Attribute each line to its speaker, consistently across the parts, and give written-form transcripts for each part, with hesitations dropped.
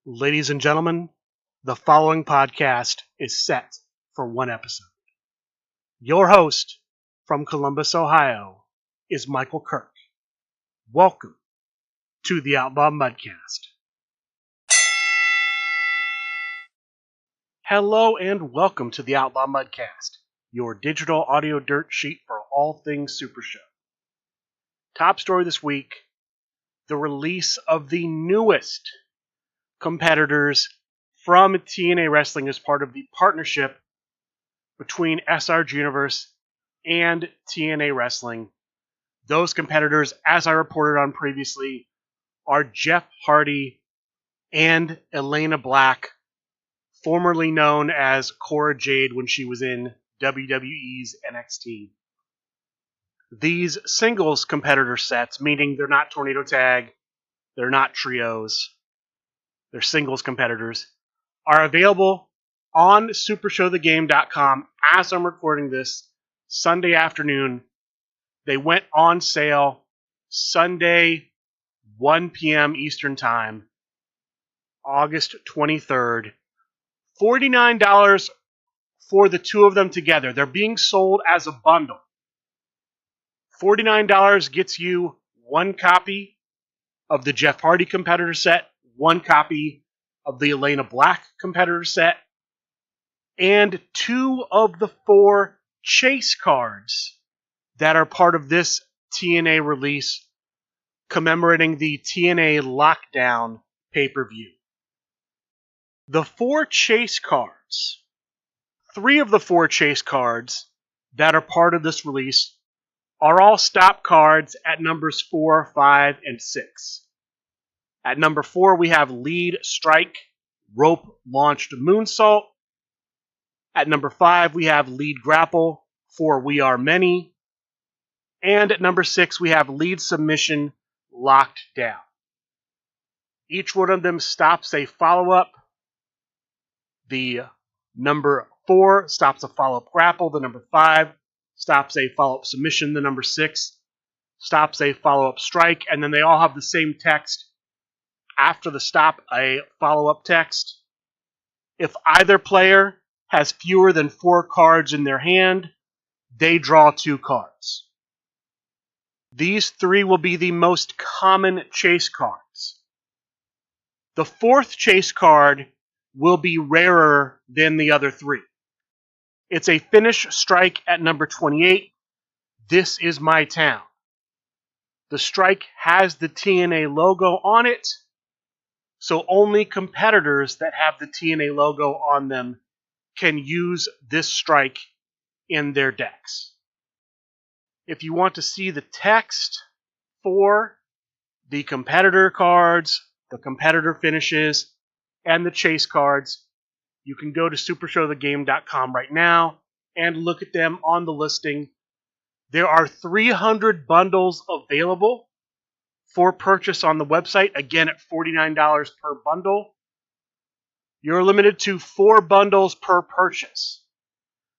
Speaker 1: Ladies and gentlemen, the following podcast is set for one episode. Your host from Columbus, Ohio, is Michael Kirk. Welcome to the Outlaw Mudcast. Hello and welcome to the Outlaw Mudcast, your digital audio dirt sheet for all things Supershow. Top story this week, the release of the newest competitors from TNA Wrestling as part of the partnership between SRG Universe and TNA Wrestling. Those competitors, as I reported on previously, are Jeff Hardy and Elayna Black, formerly known as Cora Jade when she was in WWE's NXT. These singles competitor sets, meaning they're not Tornado Tag, they're not trios, they're singles competitors, are available on SupershowTheGame.com as I'm recording this Sunday afternoon. They went on sale Sunday, 1 p.m. Eastern Time, August 23rd. $49 for the two of them together. They're being sold as a bundle. $49 gets you one copy of the Jeff Hardy competitor set, one copy of the Elayna Black competitor set, and two of the four chase cards that are part of this TNA release commemorating the TNA Lockdown pay-per-view. The four chase cards, three of the four chase cards that are part of this release are all stop cards at numbers 4, 5, and 6. At number 4, we have Lead Strike, Rope Launched Moonsault. At number 5, we have Lead Grapple for We Are Many. And at number 6, we have Lead Submission, Locked Down. Each one of them stops a follow-up. The number 4 stops a follow-up grapple. The number 5 stops a follow-up submission. The number 6 stops a follow-up strike. And then they all have the same text after the stop, a follow-up text. If either player has fewer than 4 cards in their hand, they draw 2 cards. These 3 will be the most common chase cards. The 4th chase card will be rarer than the other 3. It's a finish strike at number 28. This is my town. The strike has the TNA logo on it, so only competitors that have the TNA logo on them can use this strike in their decks. If you want to see the text for the competitor cards, the competitor finishes, and the chase cards, you can go to SupershowTheGame.com right now and look at them on the listing. There are 300 bundles available for purchase on the website, again at $49 per bundle. You're limited to 4 bundles per purchase.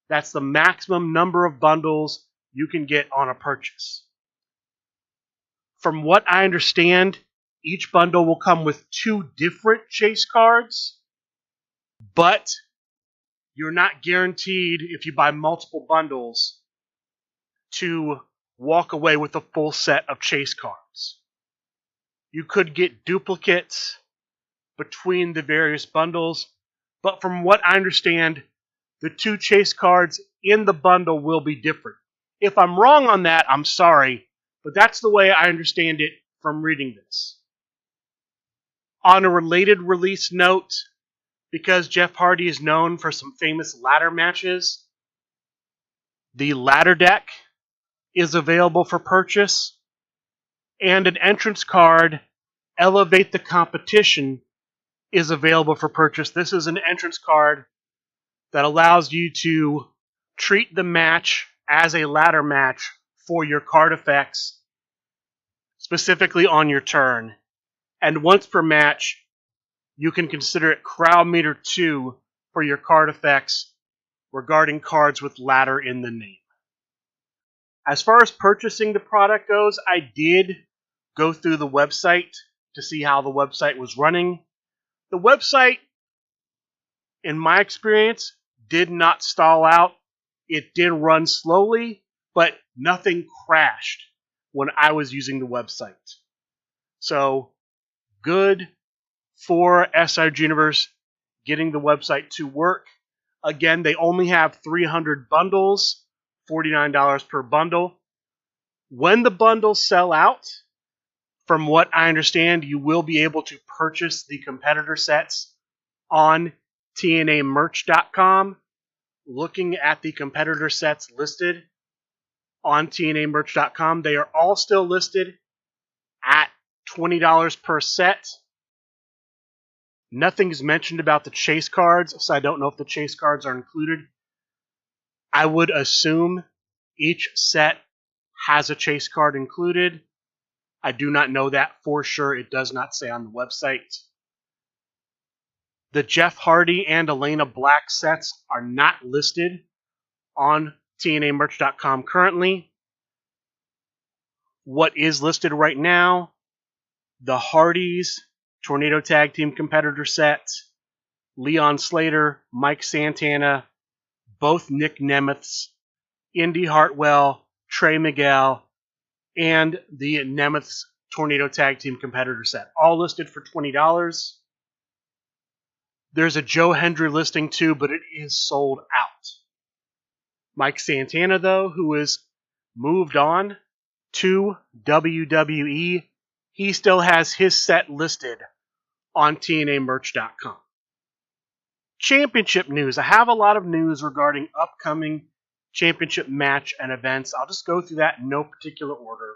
Speaker 1: That's the maximum number of bundles you can get on a purchase. From what I understand, each bundle will come with 2 different chase cards, but you're not guaranteed, if you buy multiple bundles, to walk away with a full set of chase cards. You could get duplicates between the various bundles, but from what I understand, the 2 chase cards in the bundle will be different. If I'm wrong on that, I'm sorry, but that's the way I understand it from reading this. On a related release note, because Jeff Hardy is known for some famous ladder matches, the ladder deck is available for purchase, and an entrance card, Elevate the Competition, is available for purchase. This is an entrance card that allows you to treat the match as a ladder match for your card effects, specifically on your turn. And once per match, you can consider it Crowd Meter 2 for your card effects regarding cards with ladder in the name. As far as purchasing the product goes, I did go through the website to see how the website was running. The website, in my experience, did not stall out. It did run slowly, but nothing crashed when I was using the website. So, good for SRG Universe getting the website to work. Again, they only have 300 bundles, $49 per bundle. When the bundles sell out, from what I understand, you will be able to purchase the competitor sets on TNAmerch.com. Looking at the competitor sets listed on TNAmerch.com, they are all still listed at $20 per set. Nothing's mentioned about the chase cards, so I don't know if the chase cards are included. I would assume each set has a chase card included. I do not know that for sure. It does not say on the website. The Jeff Hardy and Elayna Black sets are not listed on TNAmerch.com currently. What is listed right now? The Hardys Tornado Tag Team Competitor set, Leon Slater, Mike Santana, both Nick Nemeths, Indy Hartwell, Trey Miguel, and the Nemeths Tornado Tag Team Competitor set, all listed for $20. There's a Joe Hendry listing too, but it is sold out. Mike Santana, though, who has moved on to WWE, he still has his set listed on TNAmerch.com. Championship news. I have a lot of news regarding upcoming championship match and events. I'll just go through that in no particular order.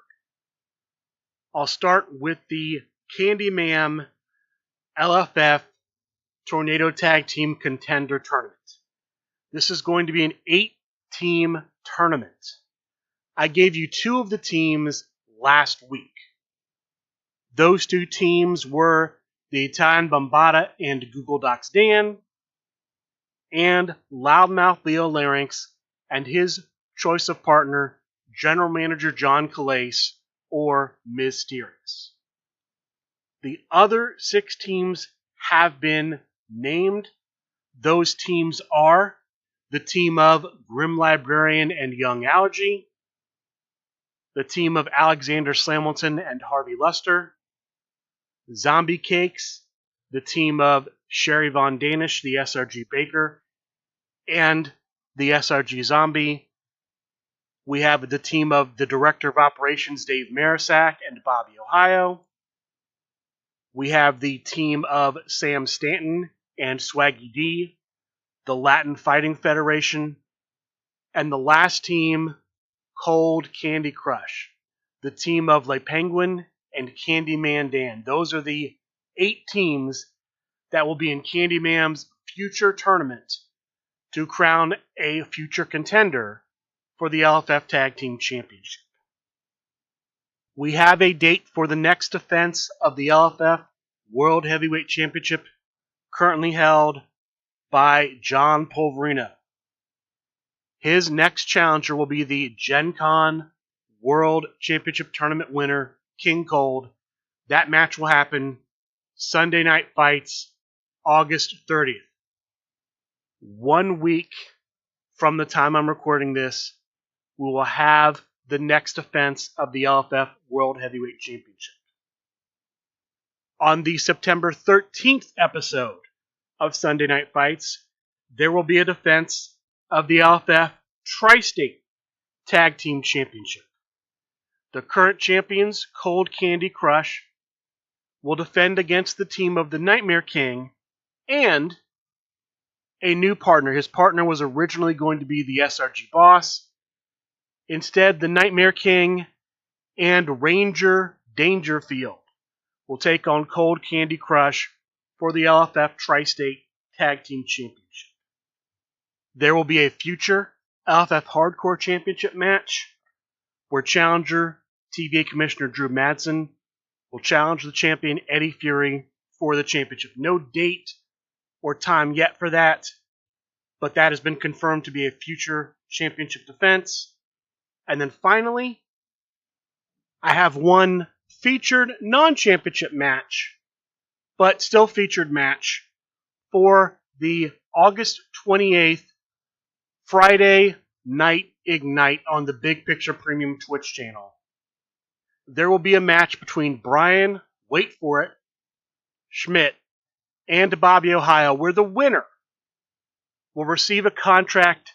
Speaker 1: I'll start with the Candyman LFF Tornado Tag Team Contender Tournament. This is going to be an 8-team tournament. I gave you 2 of the teams last week. Those 2 teams were the Italian Bombata and Google Docs Dan, and Loudmouth Leo Larynx and his choice of partner, General Manager John Calais, or Mysterious. The other 6 teams have been named. Those teams are the team of Grim Librarian and Young Allergy, the team of Alexander Slamilton and Harvey Luster, Zombie Cakes, the team of Sherry Von Danish, the SRG Baker, and the SRG Zombie. We have the team of the Director of Operations, Dave Marisak, and Bobby Ohio. We have the team of Sam Stanton and Swaggy D, the Latin Fighting Federation, and the last team, Cold Candy Crush, the team of Le Penguin and Candyman Dan. Those are the 8 teams that will be in Candyman's future tournament to crown a future contender for the LFF Tag Team Championship. We have a date for the next defense of the LFF World Heavyweight Championship, currently held by John Polverino. His next challenger will be the Gen Con World Championship Tournament winner, King Cold. That match will happen Sunday Night Fights, August 30th. 1 week from the time I'm recording this, we will have the next defense of the LFF World Heavyweight Championship. On the September 13th episode of Sunday Night Fights, there will be a defense of the LFF Tri-State Tag Team Championship. The current champions, Cold Candy Crush, will defend against the team of the Nightmare King and a new partner. His partner was originally going to be the SRG Boss. Instead, the Nightmare King and Ranger Dangerfield will take on Cold Candy Crush for the LFF Tri-State Tag Team Championship. There will be a future LFF Hardcore Championship match where challenger TVA Commissioner Drew Madsen will challenge the champion Eddie Fury for the championship. No date or time yet for that, but that has been confirmed to be a future championship defense. And then finally, I have one featured non-championship match, but still featured match for the August 28th Friday Night Ignite on the Big Picture Premium Twitch channel. There will be a match between Brian, wait for it, Schmidt, and Bobby Ohio, where the winner will receive a contract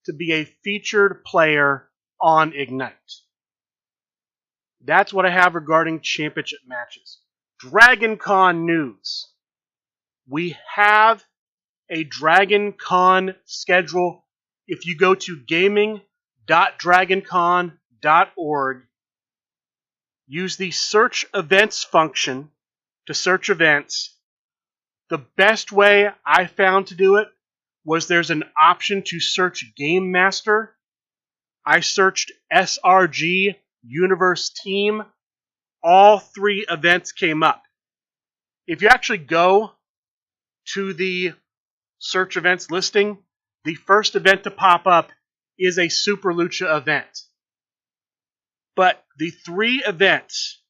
Speaker 1: to be a featured player on Ignite. That's what I have regarding championship matches. Dragon Con news. We have a Dragon Con schedule. If you go to gaming.dragoncon.org, use the search events function to search events. The best way I found to do it was there's an option to search Game Master. I searched SRG Universe Team. All 3 events came up. If you actually go to the search events listing, the first event to pop up is a Super Lucha event. But the 3 events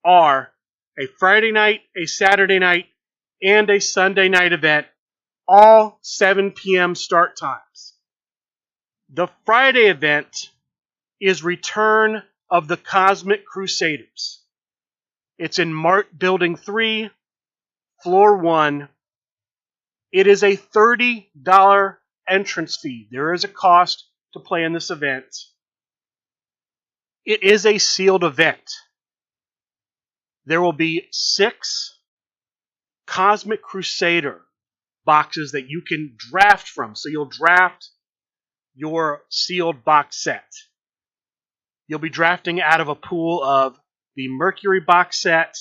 Speaker 1: are a Friday night, a Saturday night, and a Sunday night event, all 7 p.m. start times. The Friday event is Return of the Cosmic Crusaders. It's in Mart Building 3, Floor 1. It is a $30 entrance fee. There is a cost to play in this event. It is a sealed event. There will be 6 Cosmic Crusader boxes that you can draft from. So you'll draft your sealed box set. You'll be drafting out of a pool of the Mercury box set,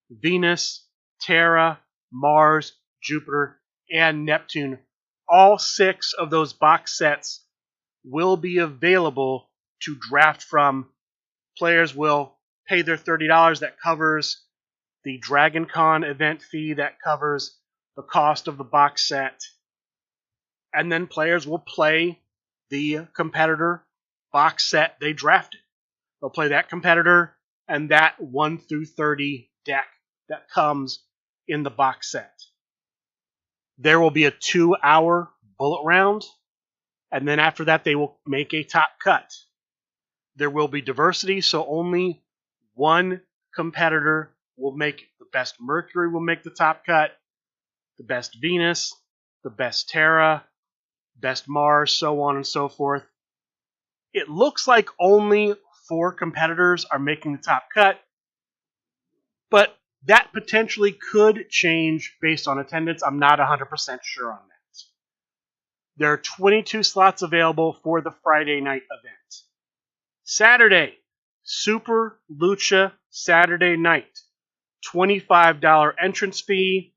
Speaker 1: Venus, Terra, Mars, Jupiter, and Neptune. All 6 of those box sets will be available to draft from. Players will pay their $30. That covers the Dragon Con event fee. That covers the cost of the box set. And then players will play the competitor box set they drafted. They'll play that competitor and that 1 through 30 deck that comes in the box set. There will be a 2-hour bullet round, and then after that they will make a top cut. There will be diversity, so only one competitor will make it. The best Mercury will make the top cut, the best Venus, the best Terra, best Mars, so on and so forth. It looks like only 4 competitors are making the top cut, but that potentially could change based on attendance. I'm not 100% sure on that. There are 22 slots available for the Friday night event. Saturday, Super Lucha Saturday night. $25 entrance fee,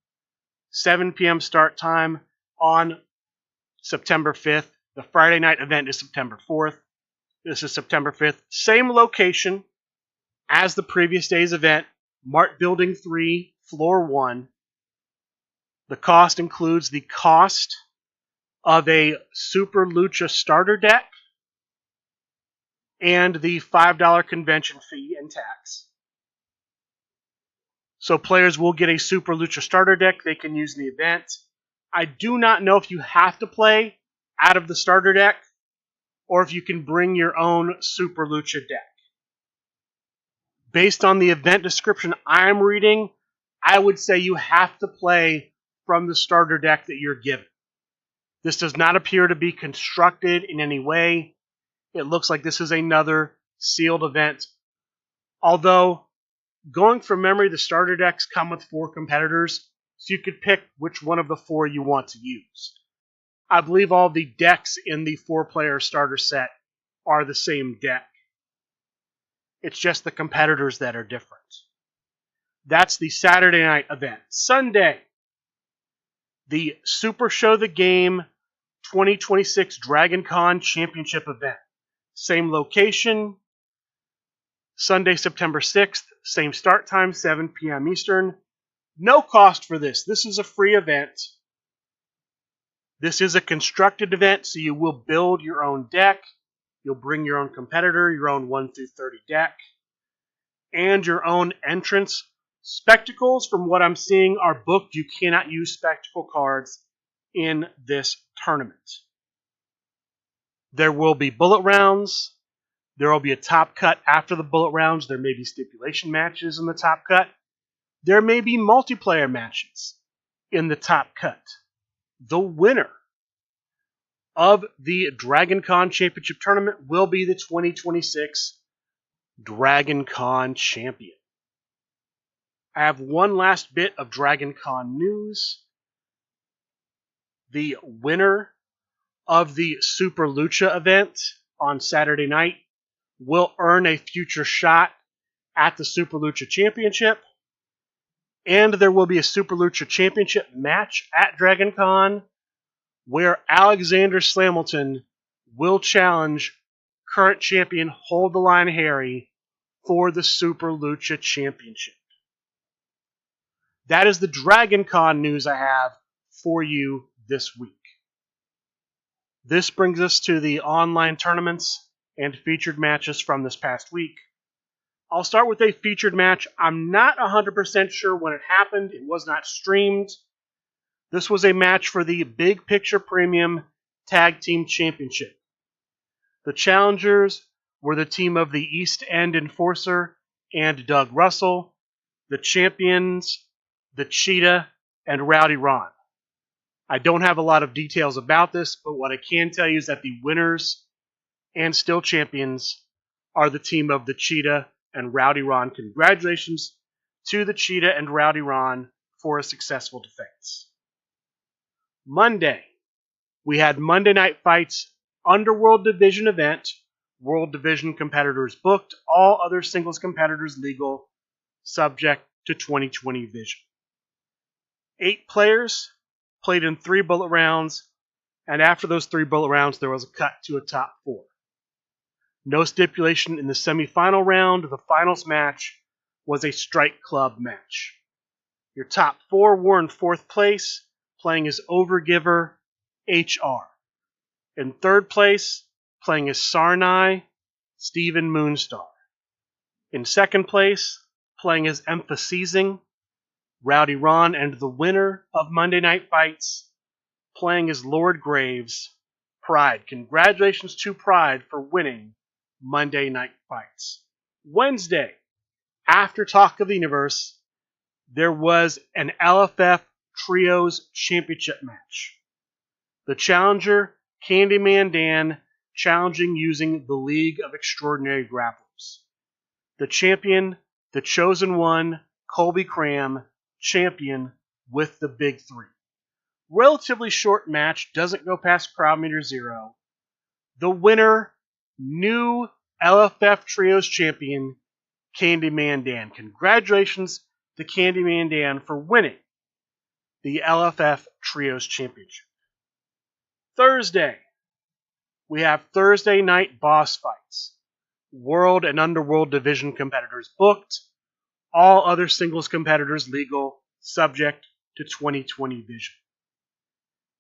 Speaker 1: 7 p.m. start time on September 5th. The Friday night event is September 4th. This is September 5th. Same location as the previous day's event, Mart Building 3, Floor 1. The cost includes the cost of a Super Lucha starter deck and the $5 convention fee and tax. So players will get a Super Lucha starter deck they can use in the event. I do not know if you have to play out of the starter deck or if you can bring your own Super Lucha deck. Based on the event description I'm reading, I would say you have to play from the starter deck that you're given. This does not appear to be constructed in any way. It looks like this is another sealed event. Although, going from memory, the starter decks come with 4 competitors, so you could pick which one of the 4 you want to use. I believe all the decks in the 4-player starter set are the same deck. It's just the competitors that are different. That's the Saturday night event. Sunday, the Supershow the Game 2026 Dragon Con Championship event. Same location, Sunday, September 6th, same start time, 7 p.m. Eastern. No cost for this. This is a free event. This is a constructed event, so you will build your own deck. You'll bring your own competitor, your own 1 through 30 deck, and your own entrance. Spectacles, from what I'm seeing, are booked. You cannot use spectacle cards in this tournament. There will be bullet rounds. There will be a top cut after the bullet rounds. There may be stipulation matches in the top cut. There may be multiplayer matches in the top cut. The winner of the Dragon Con Championship Tournament will be the 2026 Dragon Con Champion. I have one last bit of Dragon Con news. The winner of the Super Lucha event on Saturday night will earn a future shot at the Super Lucha Championship. And there will be a Super Lucha Championship match at Dragon Con where Alexander Slamilton will challenge current champion Hold the Line Harry for the Super Lucha Championship. That is the Dragon Con news I have for you this week. This brings us to the online tournaments and featured matches from this past week. I'll start with a featured match. I'm not 100% sure when it happened. It was not streamed. This was a match for the Big Picture Premium Tag Team Championship. The challengers were the team of the East End Enforcer and Doug Russell. The champions, the Cheetah, and Rowdy Ron. I don't have a lot of details about this, but what I can tell you is that the winners and still champions are the team of the Cheetah and Rowdy Ron. Congratulations to the Cheetah and Rowdy Ron for a successful defense. Monday, we had Monday Night Fights Underworld Division event. World Division competitors booked. All other singles competitors legal, subject to 2020 vision. 8 players played in 3 bullet rounds, and after those 3 bullet rounds, there was a cut to a top 4. No stipulation in the semifinal round. The finals match was a Strike Club match. Your top 4 were in 4th place, playing as Overgiver HR. In 3rd place, playing as Sarnai, Steven Moonstar. In 2nd place, playing as Emphasizing, Rowdy Ron, and the winner of Monday Night Fights, playing as Lord Graves, Pride. Congratulations to Pride for winning Monday Night Fights. Wednesday, after Talk of the Universe, there was an LFF Trios Championship match. The challenger, Candyman Dan, challenging using the League of Extraordinary Grapplers. The champion, the Chosen One, Colby Cram, champion with the Big 3. Relatively short match, doesn't go past crowd meter 0. The winner, new LFF Trios champion, Candyman Dan. Congratulations to Candyman Dan for winning the LFF Trios Championship. Thursday, we have Thursday night boss fights. World and Underworld Division competitors booked. All other singles competitors legal, subject to 2020 vision.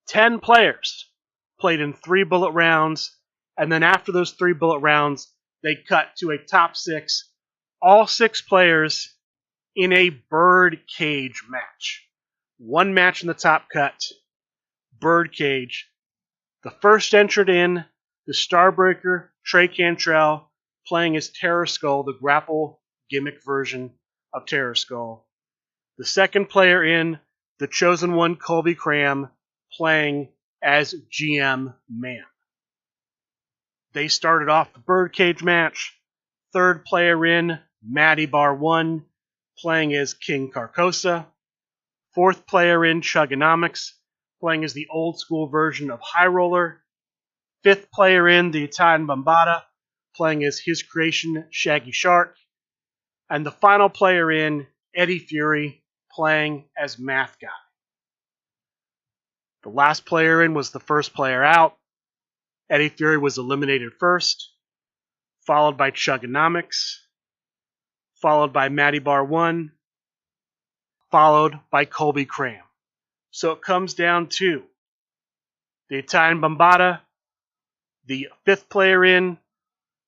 Speaker 1: 10 players played in 3 bullet rounds, and then after those 3 bullet rounds, they cut to a top 6. All 6 players in a bird cage match. 1 match in the top cut, bird cage. The first entered in, the Starbreaker, Trey Cantrell, playing as Terror Skull, the grapple gimmick version of Terror Skull. The second player in, the Chosen One, Colby Cram, playing as GM Man. They started off the birdcage match. Third player in, Matty Bar 1, playing as King Carcosa. Fourth player in, Chugonomics, playing as the old school version of High Roller. Fifth player in, the Italian Bombata, playing as his creation, Shaggy Shark. And the final player in, Eddie Fury, playing as Math Guy. The last player in was the first player out. Eddie Fury was eliminated first, followed by Chugonomics, followed by Matty Bar 1, followed by Colby Cram. So it comes down to the Italian Bombata, the fifth player in,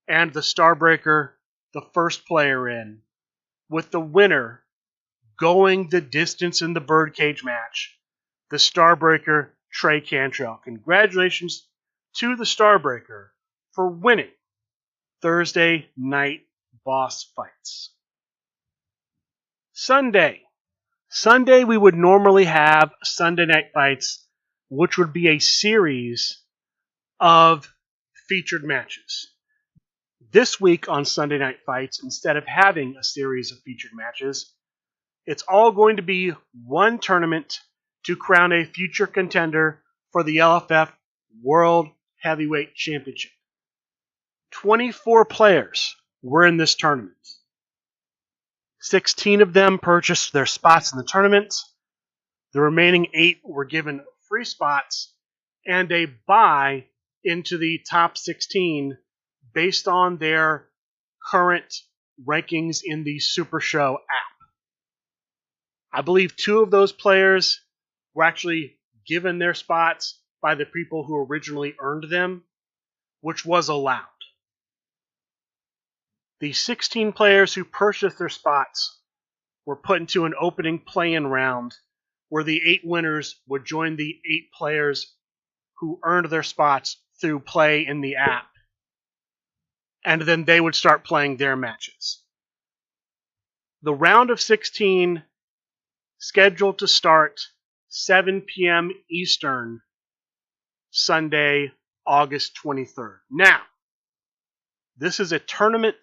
Speaker 1: and the Starbreaker, the first player in, with the winner going the distance in the birdcage match, the Starbreaker Trey Cantrell. Congratulations to the Starbreaker for winning Thursday Night Boss Fights. Sunday, we would normally have Sunday Night Fights, which would be a series of featured matches. This week on Sunday Night Fights, instead of having a series of featured matches, it's all going to be one tournament to crown a future contender for the LFF World Heavyweight Championship. 24 players were in this tournament. 16 of them purchased their spots in the tournament. The remaining 8 were given free spots and a bye into the top 16 based on their current rankings in the Supershow app. I believe 2 of those players were actually given their spots by the people who originally earned them, which was allowed. The 16 players who purchased their spots were put into an opening play-in round where the 8 winners would join the 8 players who earned their spots through play in the app. And then they would start playing their matches. The round of 16 scheduled to start 7 p.m. Eastern, Sunday, August 23rd. Now, this is a tournament.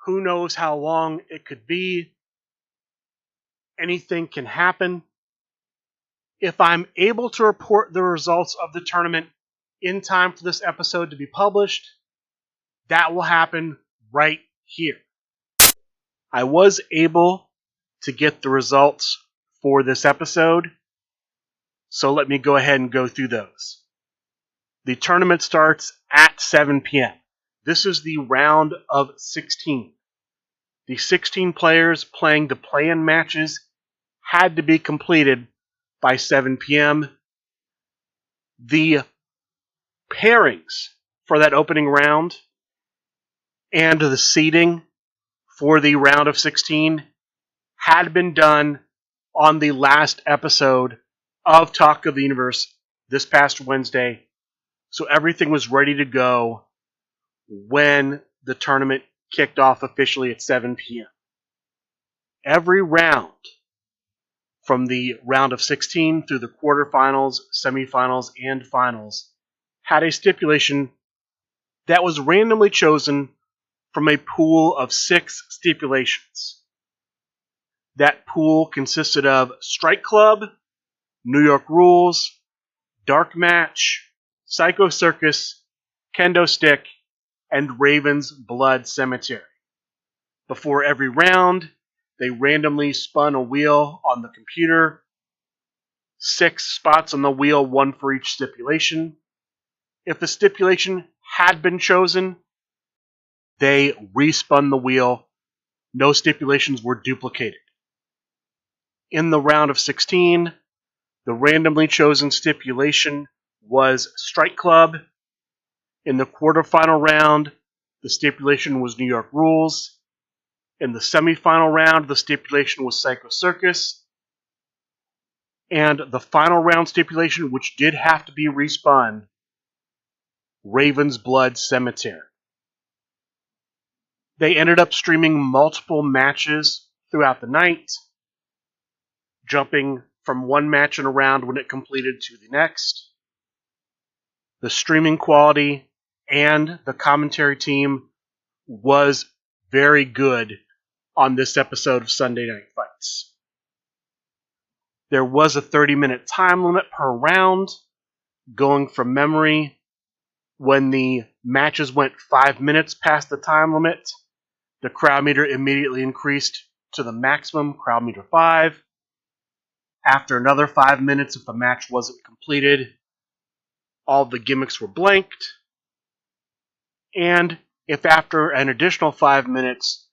Speaker 1: Who knows how long it could be? Anything can happen. If I'm able to report the results of the tournament in time for this episode to be published, that will happen right here. I was able to get the results for this episode, so let me go ahead and go through those. The tournament starts at 7 p.m. This is the round of 16. The 16 players playing the play-in matches had to be completed by 7 p.m. The pairings for that opening round and the seeding for the round of 16 had been done on the last episode of Talk of the Universe this past Wednesday, so everything was ready to go when the tournament kicked off officially at 7 p.m. Every round, from the round of 16 through the quarterfinals, semifinals, and finals, had a stipulation that was randomly chosen from a pool of 6 stipulations. That pool consisted of Strike Club, New York Rules, Dark Match, Psycho Circus, Kendo Stick, and Raven's Blood Cemetery. Before every round, they randomly spun a wheel on the computer. 6 spots on the wheel, 1 for each stipulation. If the stipulation had been chosen, they respun the wheel. No stipulations were duplicated. In the round of 16, the randomly chosen stipulation was Strike Club. In the quarterfinal round, the stipulation was New York Rules. In the semifinal round, the stipulation was Psycho Circus. And the final round stipulation, which did have to be respun, Raven's Blood Cemetery. They ended up streaming multiple matches throughout the night, jumping from one match in a round when it completed to the next. The streaming quality and the commentary team was very good on this episode of Sunday Night Fights. There was a 30-minute time limit per round, going from memory. When the matches went 5 minutes past the time limit, the crowd meter immediately increased to the maximum, crowd meter 5. After another 5 minutes, if the match wasn't completed, all the gimmicks were blanked. And if after an additional 5 minutes,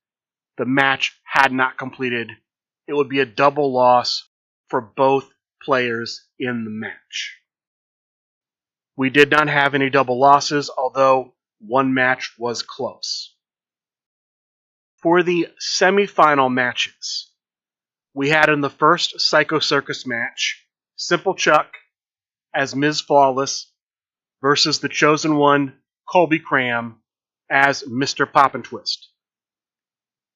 Speaker 1: the match had not completed, it would be a double loss for both players in the match. We did not have any double losses, although one match was close. For the semifinal matches, we had in the first Psycho Circus match, Simple Chuck as Ms. Flawless versus the Chosen One, Colby Cram, as Mr. Pop and Twist.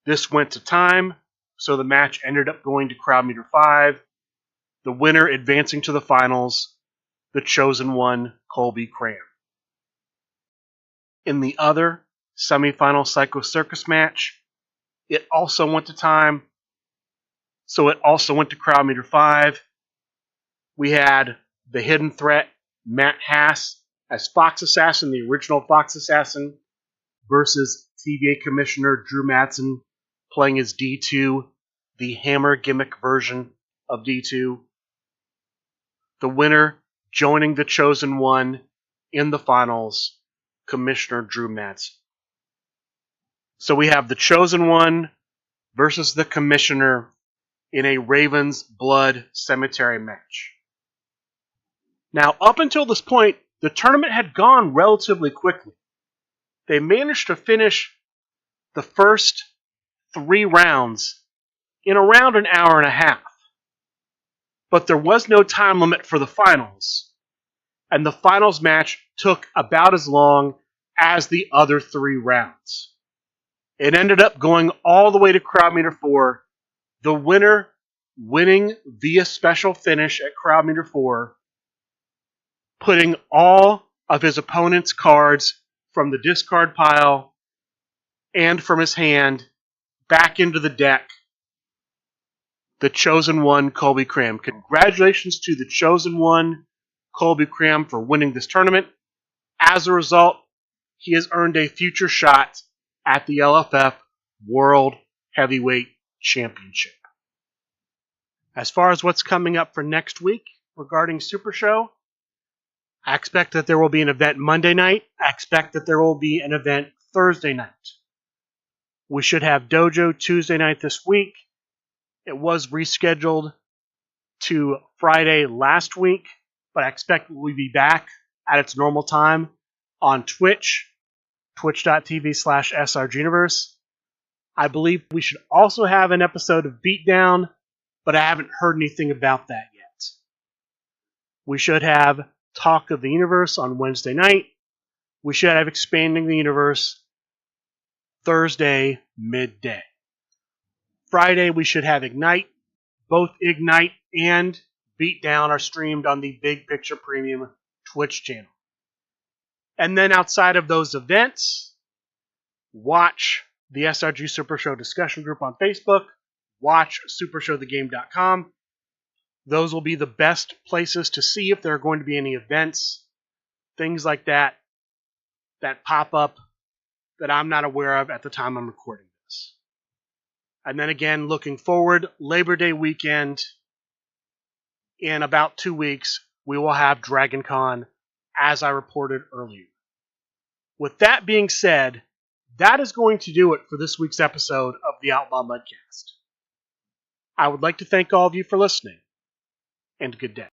Speaker 1: This went to time, so the match ended up going to Crowd Meter 5, the winner advancing to the finals, the Chosen One, Colby Cram. In the other semifinal Psycho Circus match, it also went to time, so it also went to Crowd Meter 5. We had the Hidden Threat, Matt Hass, as Fox Assassin, the original Fox Assassin, versus TVA Commissioner Drew Madsen playing as D2, the Hammer gimmick version of D2. The winner joining the Chosen One in the finals, Commissioner Drew Madsen. So we have the Chosen One versus the Commissioner in a Raven's Blood Cemetery match. Now, up until this point, the tournament had gone relatively quickly. They managed to finish the first 3 rounds in around an hour and a half. But there was no time limit for the finals, and the finals match took about as long as the other 3 rounds. It ended up going all the way to Crowd Meter 4, the winner winning via special finish at Crowd Meter 4, putting all of his opponent's cards from the discard pile and from his hand back into the deck. The Chosen One, Colby Cram. Congratulations to the Chosen One, Colby Cram, for winning this tournament. As a result, he has earned a future shot at the LFF World Heavyweight Championship. As far as what's coming up for next week regarding Super Show, I expect that there will be an event Monday night. I expect that there will be an event Thursday night. We should have Dojo Tuesday night this week. It was rescheduled to Friday last week, but I expect we'll be back at its normal time on Twitch, twitch.tv/srguniverse. I believe we should also have an episode of Beatdown, but I haven't heard anything about that yet. We should have Talk of the Universe on Wednesday night. We should have Expanding the Universe Thursday midday. Friday, we should have Ignite. Both Ignite and Beatdown are streamed on the Big Picture Premium Twitch channel. And then outside of those events, watch the SRG Super Show discussion group on Facebook. Watch supershowthegame.com. Those will be the best places to see if there are going to be any events, things like that, that pop up that I'm not aware of at the time I'm recording this. And then again, looking forward, Labor Day weekend, in about 2 weeks, we will have Dragon Con, as I reported earlier. With that being said, that is going to do it for this week's episode of the Outlaw Mudcast. I would like to thank all of you for listening, and good day.